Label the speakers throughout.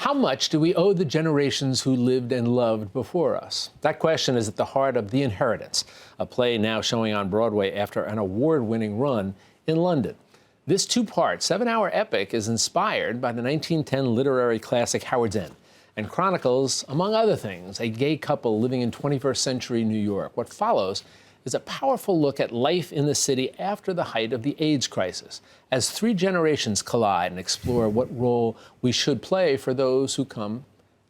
Speaker 1: How much do we owe the generations who lived and loved before us? That question is at the heart of The Inheritance, a play now showing on Broadway after an award-winning run in London. This two-part, 7-hour epic is inspired by the 1910 literary classic Howard's End and chronicles, among other things, a gay couple living in 21st century New York. What follows is a powerful look at life in the city after the height of the AIDS crisis, as three generations collide and explore what role we should play for those who come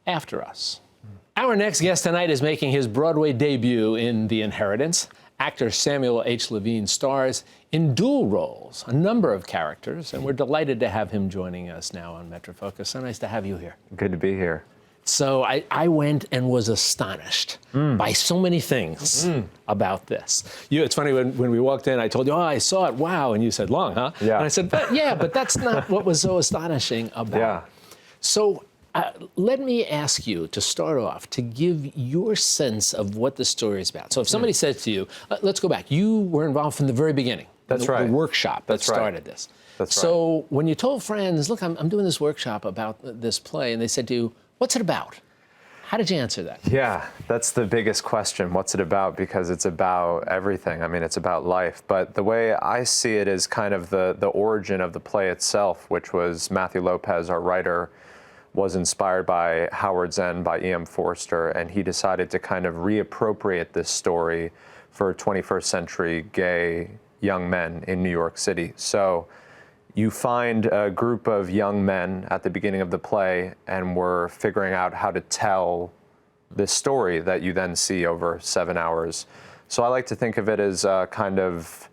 Speaker 1: after us. Our next guest tonight is making his Broadway debut in The Inheritance. Actor Samuel H. Levine stars in dual roles, a number of characters, and we're delighted to have him joining us now on Metrofocus. So nice to have you here.
Speaker 2: Good to be here.
Speaker 1: So I went and was astonished by so many things about this. It's funny, when we walked in, I told you, oh, I saw it, wow, and you said, long, huh?
Speaker 2: Yeah.
Speaker 1: And I said, but that's not what was so astonishing about
Speaker 2: Yeah.
Speaker 1: it. So let me ask you to start off, to give your sense of what the story is about. So if somebody says to you, let's go back, you were involved from the very beginning.
Speaker 2: That's right.
Speaker 1: The workshop that
Speaker 2: That's right.
Speaker 1: started this.
Speaker 2: That's right.
Speaker 1: So when you told friends, look, I'm doing this workshop about this play, and they said to you, what's it about? How did you answer that?
Speaker 2: Yeah, that's the biggest question. What's it about? Because it's about everything. I mean, it's about life. But the way I see it is kind of the origin of the play itself, which was Matthew Lopez, our writer, was inspired by Howard's End by E.M. Forster, and he decided to kind of reappropriate this story for 21st century gay young men in New York City. So you find a group of young men at the beginning of the play, and we're figuring out how to tell this story that you then see over 7 hours. So I like to think of it as kind of,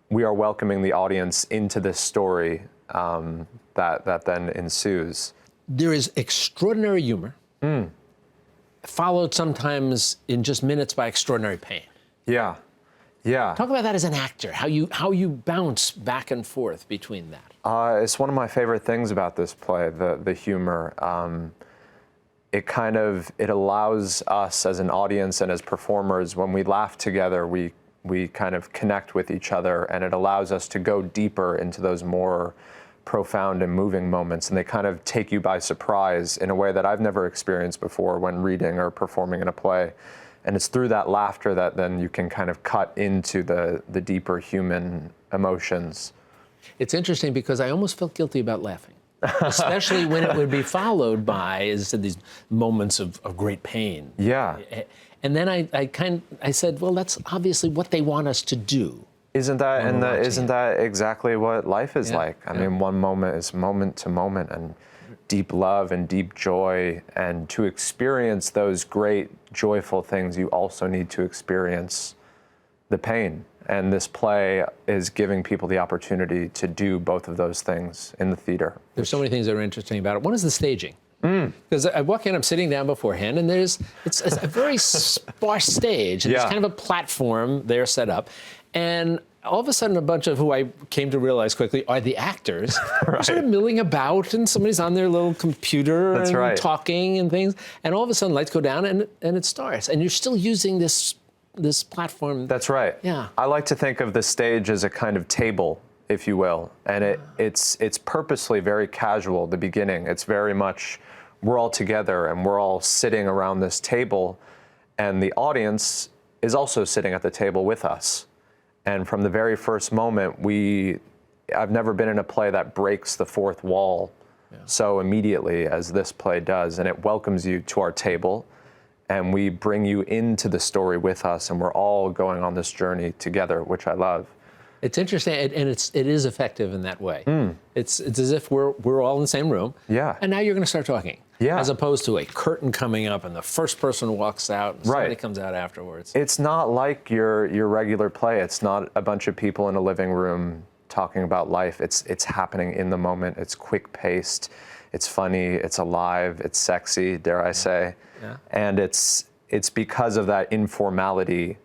Speaker 2: we are welcoming the audience into this story that then ensues.
Speaker 1: There is extraordinary humor, followed sometimes in just minutes by extraordinary pain.
Speaker 2: Yeah, yeah.
Speaker 1: Talk about that as an actor, how you bounce back and forth between that.
Speaker 2: It's one of my favorite things about this play, the humor. It allows us as an audience and as performers, when we laugh together, we kind of connect with each other, and it allows us to go deeper into those more profound and moving moments, and they kind of take you by surprise in a way that I've never experienced before when reading or performing in a play. And it's through that laughter that then you can kind of cut into the deeper human emotions.
Speaker 1: It's interesting because I almost felt guilty about laughing, especially when it would be followed by, as I said, these moments of great pain.
Speaker 2: Yeah.
Speaker 1: And then I said, well, that's obviously what they want us to do.
Speaker 2: Isn't that exactly what life is like? I mean, one moment is moment to moment, and deep love and deep joy, and to experience those great joyful things, you also need to experience the pain. And this play is giving people the opportunity to do both of those things in the theater.
Speaker 1: There's so many things that are interesting about it. One is the staging. Because I walk in, I'm sitting down beforehand, and it's a very sparse stage. And there's kind of a platform there set up. And all of a sudden, a bunch of who I came to realize quickly are the actors, are sort of milling about, and somebody's on their little computer and talking and things. And all of a sudden, lights go down, and it starts. And you're still using this platform.
Speaker 2: That's right.
Speaker 1: Yeah.
Speaker 2: I like to think of the stage as a kind of table, if you will. And it's purposely very casual, the beginning. It's very much, we're all together, and we're all sitting around this table, and the audience is also sitting at the table with us. And from the very first moment, I've never been in a play that breaks the fourth wall so immediately as this play does. And it welcomes you to our table, and we bring you into the story with us, and we're all going on this journey together, which I love.
Speaker 1: It's interesting, and it is effective in that way. It's as if we're all in the same room.
Speaker 2: Yeah.
Speaker 1: And now you're going to start talking.
Speaker 2: Yeah.
Speaker 1: As opposed to a curtain coming up and the first person walks out and somebody comes out afterwards.
Speaker 2: It's not like your regular play. It's not a bunch of people in a living room talking about life. It's happening in the moment. It's quick paced. It's funny. It's alive. It's sexy, dare I say. Yeah. And it's because of that informality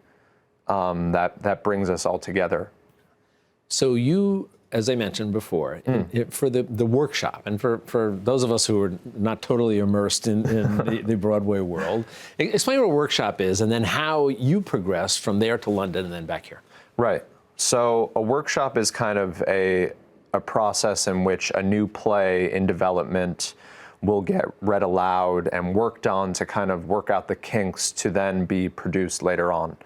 Speaker 2: that brings us all together. So
Speaker 1: you, as I mentioned before, for the workshop, and for those of us who are not totally immersed in the Broadway world, explain what a workshop is, and then how you progressed from there to London and then back here.
Speaker 2: Right. So a workshop is kind of a process in which a new play in development will get read aloud and worked on to kind of work out the kinks to then be produced later on.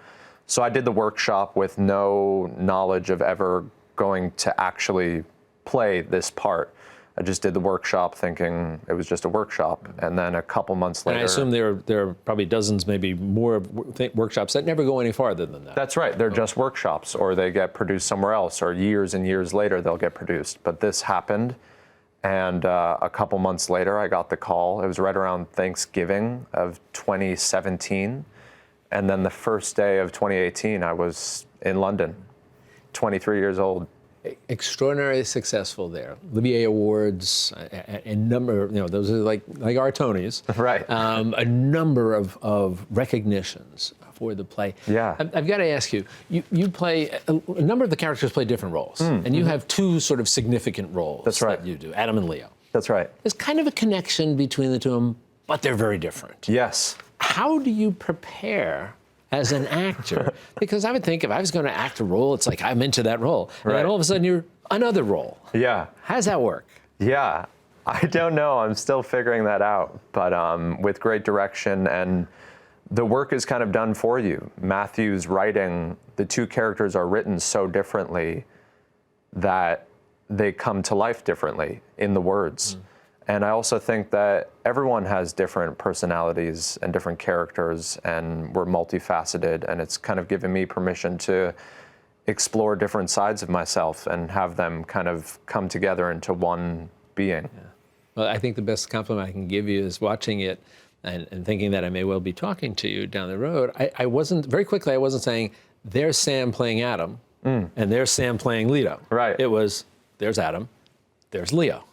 Speaker 2: So I did the workshop with no knowledge of ever going to actually play this part. I just did the workshop thinking it was just a workshop. And then a couple months later.
Speaker 1: And I assume there are probably dozens, maybe more workshops that never go any farther than that.
Speaker 2: That's right. They're just workshops, or they get produced somewhere else, or years and years later they'll get produced. But this happened. And a couple months later, I got the call. It was right around Thanksgiving of 2017. And then the first day of 2018, I was in London, 23 years old.
Speaker 1: Extraordinarily successful there. Olivier Awards, a number, those are like our Tonys.
Speaker 2: Right.
Speaker 1: A number of recognitions for the play.
Speaker 2: Yeah.
Speaker 1: I've got to ask you, you play, a number of the characters play different roles. And you have two sort of significant roles.
Speaker 2: That's right.
Speaker 1: That you do, Adam and Leo.
Speaker 2: That's right.
Speaker 1: There's kind of a connection between the two of them, but they're very different.
Speaker 2: Yes.
Speaker 1: How do you prepare as an actor? Because I would think if I was going to act a role, it's like I'm into that role. And then all of a sudden you're another role.
Speaker 2: Yeah.
Speaker 1: How does that work?
Speaker 2: Yeah. I don't know. I'm still figuring that out. But with great direction, and the work is kind of done for you. Matthew's writing, the two characters are written so differently that they come to life differently in the words. And I also think that everyone has different personalities and different characters, and we're multifaceted, and it's kind of given me permission to explore different sides of myself and have them kind of come together into one being.
Speaker 1: Yeah. Well, I think the best compliment I can give you is watching it and thinking that I may well be talking to you down the road. I wasn't saying, there's Sam playing Adam, and there's Sam playing Leo.
Speaker 2: Right.
Speaker 1: It was, there's Adam, there's Leo.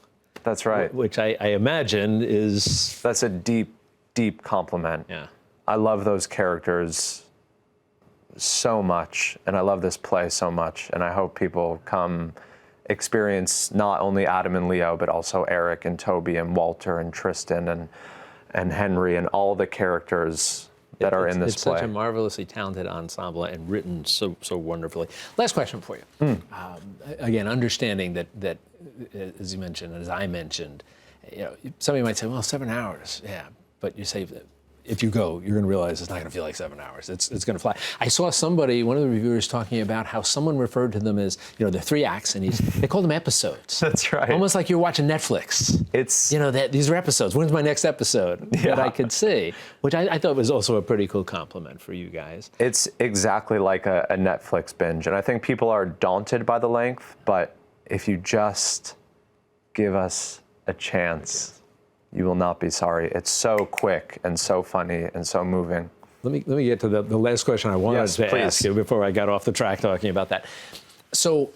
Speaker 2: That's right.
Speaker 1: Which I imagine is...
Speaker 2: That's a deep, deep compliment.
Speaker 1: Yeah.
Speaker 2: I love those characters so much, and I love this play so much, and I hope people come experience not only Adam and Leo, but also Eric and Toby and Walter and Tristan and Henry and all the characters that are in this play.
Speaker 1: It's such a marvelously talented ensemble and written so wonderfully. Last question for you. Again, understanding that, as you mentioned, and as I mentioned, somebody might say, well, 7 hours. Yeah, but you say that if you go, you're going to realize it's not going to feel like 7 hours. It's going to fly. I saw somebody, one of the reviewers, talking about how someone referred to them as, they're 3 acts, and they call them episodes.
Speaker 2: That's right.
Speaker 1: Almost like you're watching Netflix.
Speaker 2: It's
Speaker 1: these are episodes. When's my next episode that I could see? Which I thought was also a pretty cool compliment for you guys.
Speaker 2: It's exactly like a Netflix binge, and I think people are daunted by the length, but if you just give us a chance, you will not be sorry. It's so quick and so funny and so moving.
Speaker 1: Let me get to the last question I wanted to ask you before I got off the track talking about that. So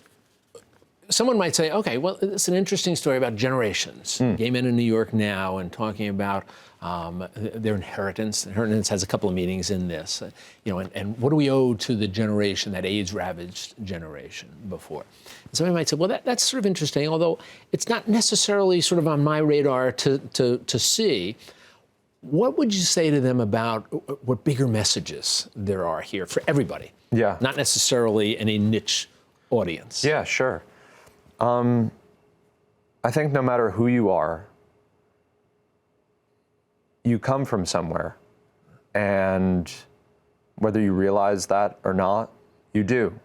Speaker 1: someone might say, okay, well, it's an interesting story about generations. Gay men in New York now, and talking about their inheritance. Inheritance has a couple of meanings in this, and what do we owe to the generation, that AIDS-ravaged generation before? And somebody might say, well, that's sort of interesting, although it's not necessarily sort of on my radar to see. What would you say to them about what bigger messages there are here for everybody?
Speaker 2: Yeah.
Speaker 1: Not necessarily any niche audience.
Speaker 2: Yeah, sure. I think no matter who you are, you come from somewhere, and whether you realize that or not, you do.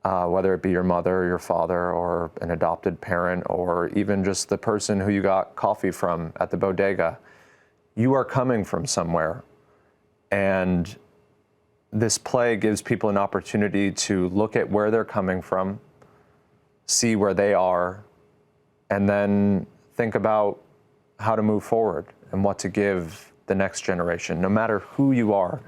Speaker 2: Whether it be your mother or your father or an adopted parent or even just the person who you got coffee from at the bodega, you are coming from somewhere. And this play gives people an opportunity to look at where they're coming from, see where they are, and then think about how to move forward and what to give the next generation, no matter who you are.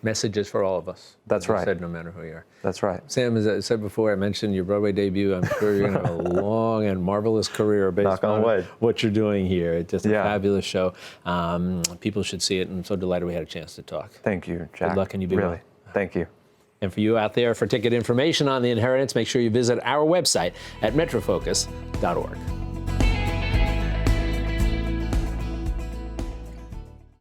Speaker 1: Messages for all of us.
Speaker 2: That's right.
Speaker 1: You said no matter who you are.
Speaker 2: That's right.
Speaker 1: Sam, as I said before, I mentioned your Broadway debut. I'm sure you're going to have a long and marvelous career based on what you're doing here. It's just a fabulous show. People should see it, and I'm so delighted we had a chance to talk.
Speaker 2: Thank you, Jack.
Speaker 1: Good luck, and you be
Speaker 2: well.
Speaker 1: well.
Speaker 2: Thank you.
Speaker 1: And for you out there, for ticket information on The Inheritance, make sure you visit our website at metrofocus.org.